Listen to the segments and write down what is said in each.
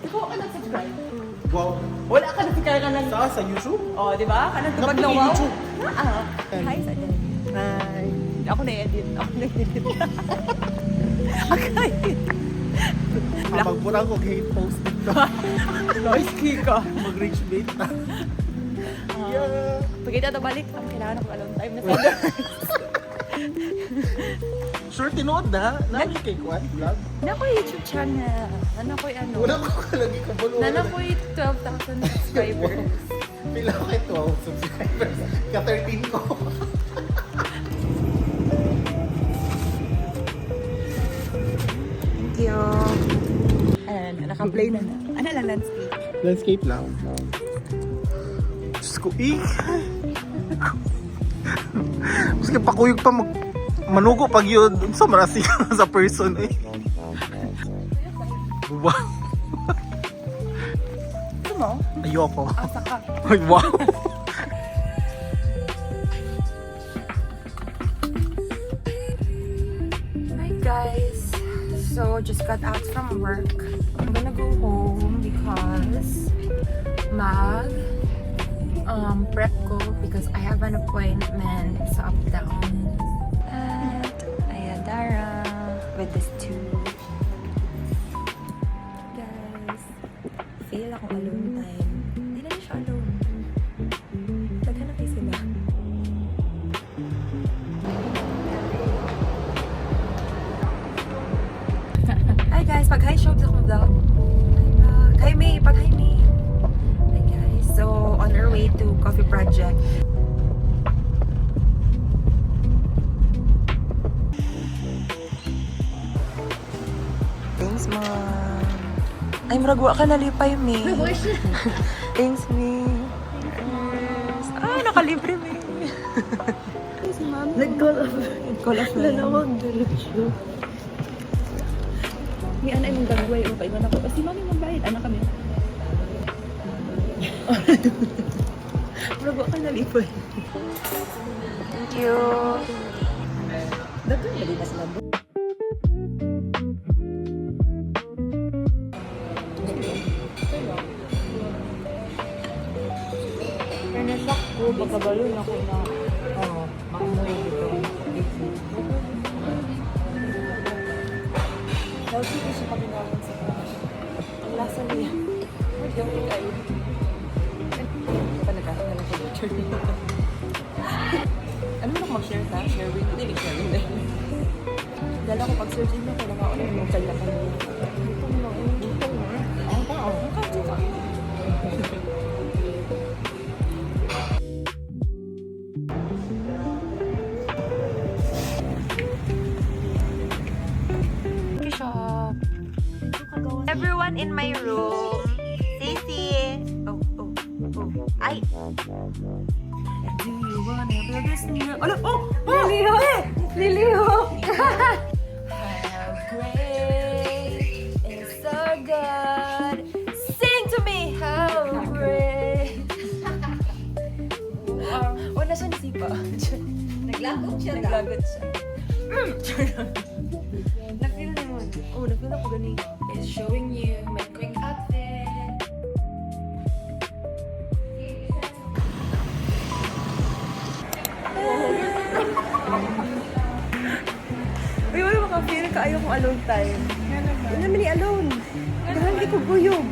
Ikaw ka nag-subscribe? Wow. Wala ka na-subscribe ka ng... Sa YouTube? Oh, di ba? Ka nagtubag Napili na wow? YouTube. Hi, sa dyan. Hi. Ako na-edit. Ako na-edit. Akay. Magpurang ko hate post dito. Noise ka. Mag-reach bait na. Yeah. Pagkita ito balik, ang kailangan ako alone time na sa Sure, tinood na. Nani kay Kwan vlog? na ko YouTube channel. Na ko ano. Wala ko kalagi ka bulo. Na ko 12,000 subscribers. Pila ko kay 12 subscribers. Ka-13 ko. Thank you. And naka-play na na. Ano lang landscape? Landscape lang. Diyos ko, Maski pakuyog pa manugo pag yun. Sa marasi sa person eh. Wow. Gusto mo? Ayoko. Asa ka. Ay, wow. Hi guys. So just got out from work. I'm gonna go home because prep ko because I have an appointment sa Uptown. At Ayadara with this too. Guys, feel ako alone time. Hindi na siya alone. Taghanap kayo sila. Hi guys, pag-hi show sa akong vlog. Hi May, pag-hi May. Hi guys, so on our way to Coffee Project. Thanks mom. Ay, maragwa ka nalipay May. Thanks May. Yes. Ah, nakalibre May. Si mom. Nag-call off. Nag-call off na. Lalawag diretsyo. May anay mong gagawin o kailan ako. Si mami mong bayad. Anak kami. Maragwa ka nalipay. Thank you. Dagan ba din na sila? Nasak ko, pagkabalon ako na maamoy dito. Healthy ko siya pagkakaroon sa kanya. Ang lasa niya. Healthy kayo. Panagkakaroon na lang ko dito. Ano mo na mag-share ta? Share with me. Hindi share with me. Dala ko pag-search mo, kailangan ako na yung kanya kanya. Ito mo. Ang tao. Ang tao. Everyone in my room. Sissy. Oh. Ay. Do you wanna build this new... Lilihok! Lilihok! How great is our God? Sing to me how great. Wala siya nasipa. Naglagot siya. Naglagot siya. Nag-feel naman. Nag-feel ako ganun. Is showing you my quick outfit. Uy, makafeel ka ayaw kong alone time. Ano naman ni alone? Dahil hindi ko guyog.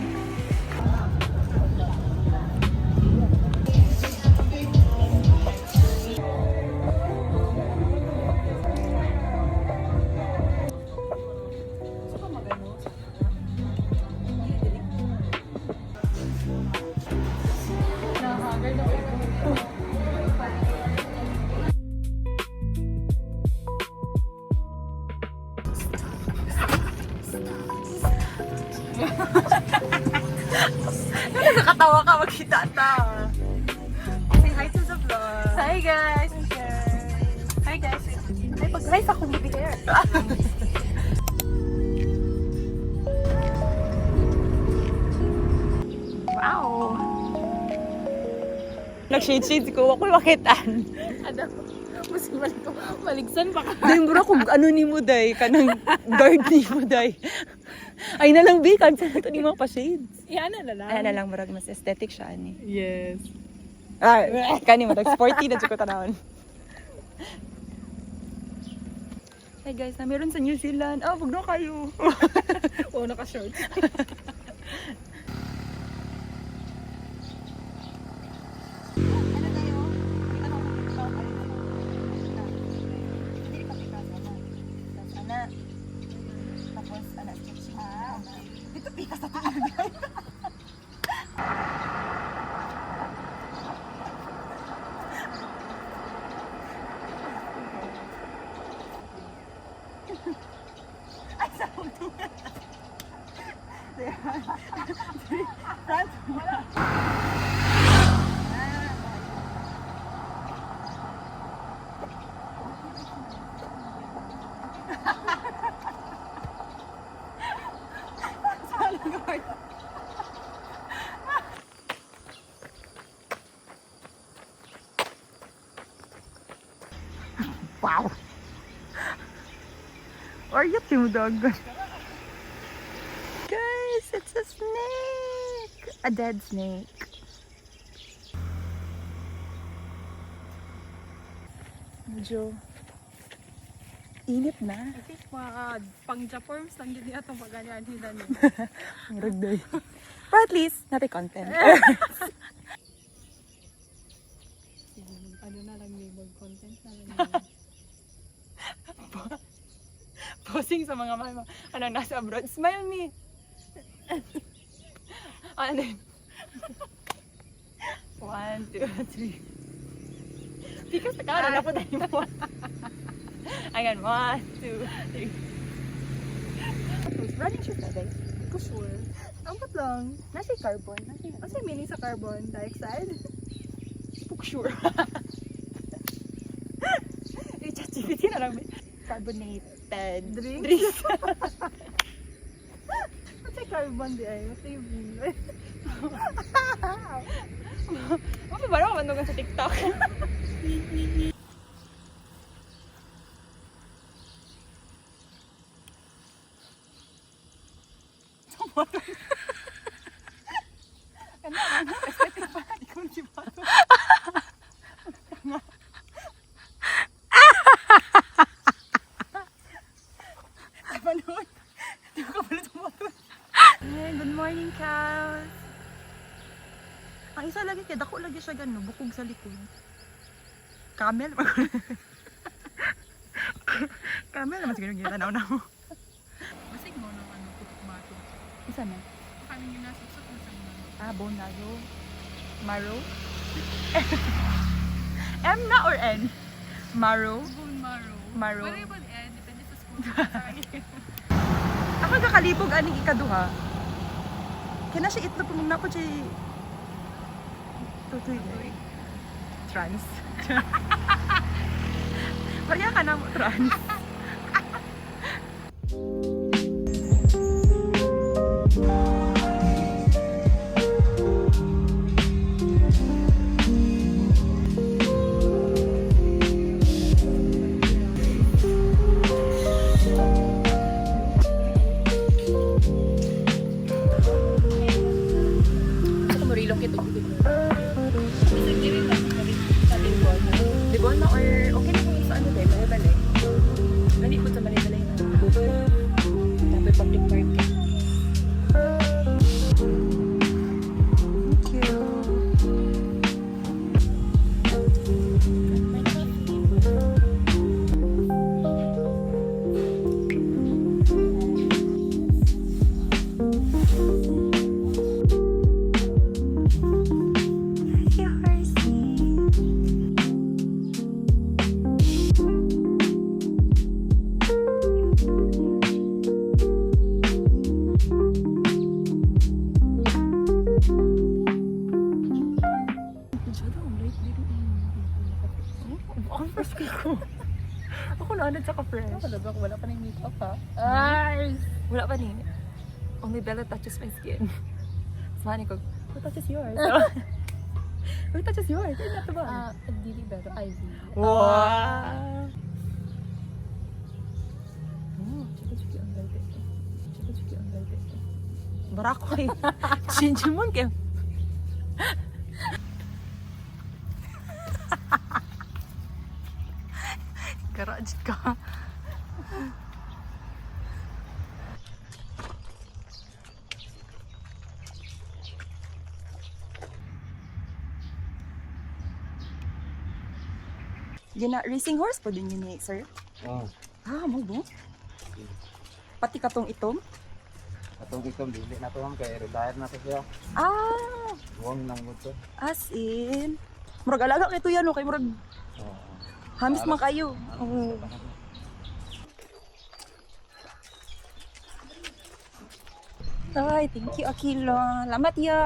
Nakakatawa ka, magkita ta. Say hi to the vlog. Hi guys. Hi guys. Hi, pag-hi sa akong baby hair. Wow. Nag-shade-shade ko. Ako makitaan. Ano? Maligsan pa ka. Day, mura kung ano ni mo, day. Kanang guard ni mo, day. Ay na lang, B. Cancel na ito ni mga pa-shades. Yan na lang. Ay na lang, murag mas aesthetic siya, ani. Yes. Ah, kani mo, sporty na siya ko tanawon. Hey guys, na meron sa New Zealand. Oh, wag na kayo. Oo, naka-shorts. Wow. Are you timudog? Guys, it's a snake. A dead snake. Medyo init na. I think mga pang-Japorms lang din itong paganyan nila niyo. Murag day. But at least, natin content. Ano na lang yung content na lang yun. Posing sa mga ano, nasa abroad. Smile me. Ano din? 1, 2, 3. Because na ka, na po tayo mo. Ayan, 1, 2, 3. Running shoes na day. For sure. Ampat lang. Nasa carbon. Nasa Kasi meaning sa carbon dioxide. sure. ChatGPT na lang. Carbonated Drinks. What's a carbon di ay? What's a Ano ba ako mandugan sa TikTok? Good morning, cows. Ang isa lagi kaya dako lagi siya gano, bukog sa likod. Camel. Camel naman siguro yung tanaw na mo. Masig mo ng ano, putok-mato. Isa na? Kami yung nasipsot mo sa mga. Ah, bone marrow. Marrow? M na or N? Marrow? Bone marrow. Marrow. Pero iba eh, depende sa school. Ako kakalibog aning ikaduha. Kaya na siya itlog pumugna ko siya tutoy na. Trans. Kaya ka na mo trans. Libon na or okay na kung sa ano dahil bali-bali. Dali po sa bali-bali na. Tapos public market. Thank you. Ako naanad sa ka-fresh. Wala pa na yung makeup ha. Ay! Wala pa ni. Only Bella touches my skin. Smani ko, who touches yours? Wait, that's just yours. Ay, nato ba? Dili better. Ivy. Wow! Chiki ang light ito. Chiki ang light ito. Barako eh. Chinchimon kayo. Garage ka. Gina racing horse po din yun eh, sir? Oh, Mo ba? Pati katong itom? atong ikom dili na to ma'am kay retire na to siya. Buwang lang mo to. As in. Murag alaga kay tuya no, kay murag Oh. hamis man kayo. Oo. Ay, thank you, Akilo. Lamat ya.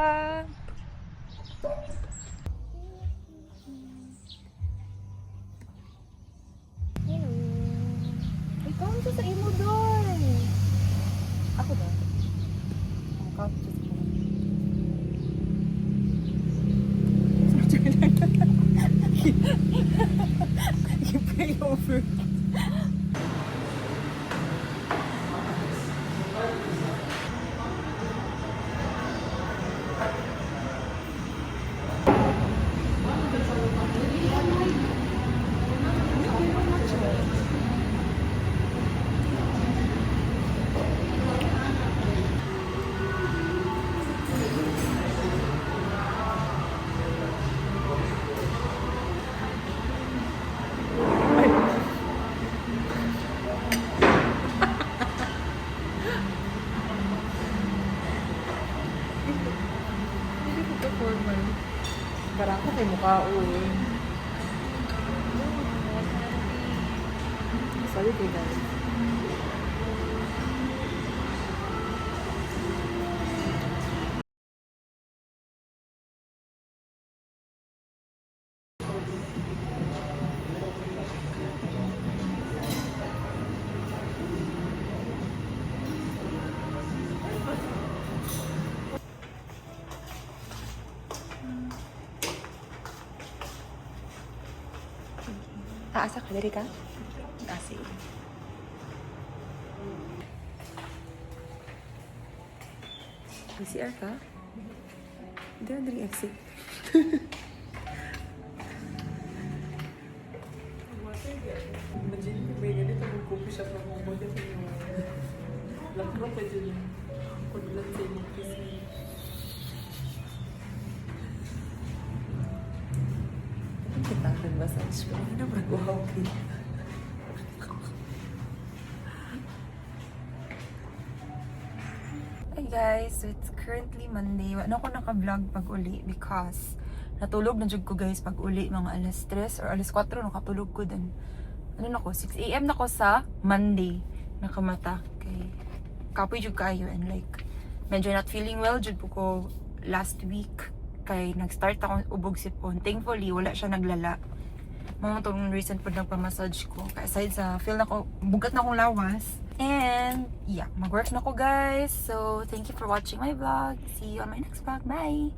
Hello. Ay, count sa imo doon. Ako ba? Ang count sa imo. Pray over. Hindi ko ka formal. Parang ko kay mukha eh. Sorry kay guys. Taasa ka, dali ka? Taasi. PCR ka? Hindi na dali exit. Imagine ko may ganito ng coffee shop na mga model sa inyo. Lakro pa dyan. Kudulan sa inyo. Ang kita, nag-massage ko. Ano na mag-wow ka? Hi guys, so it's currently Monday. Wala ako naka-vlog pag uli because natulog na jud ko guys pag uli mga alas 3 or alas 4 nakatulog ko din. Ano na ko, 6 AM na ko sa Monday nakamata kay kapoy jud kayo and like medyo not feeling well jud po ko last week kay nag-start ako ubog sipon. Thankfully wala siya naglala. Mga tong recent po nagpa-massage ko. Kaya aside sa feel na ko, bugat na akong lawas. And yeah, mag-work na ko guys. So thank you for watching my vlog. See you on my next vlog. Bye!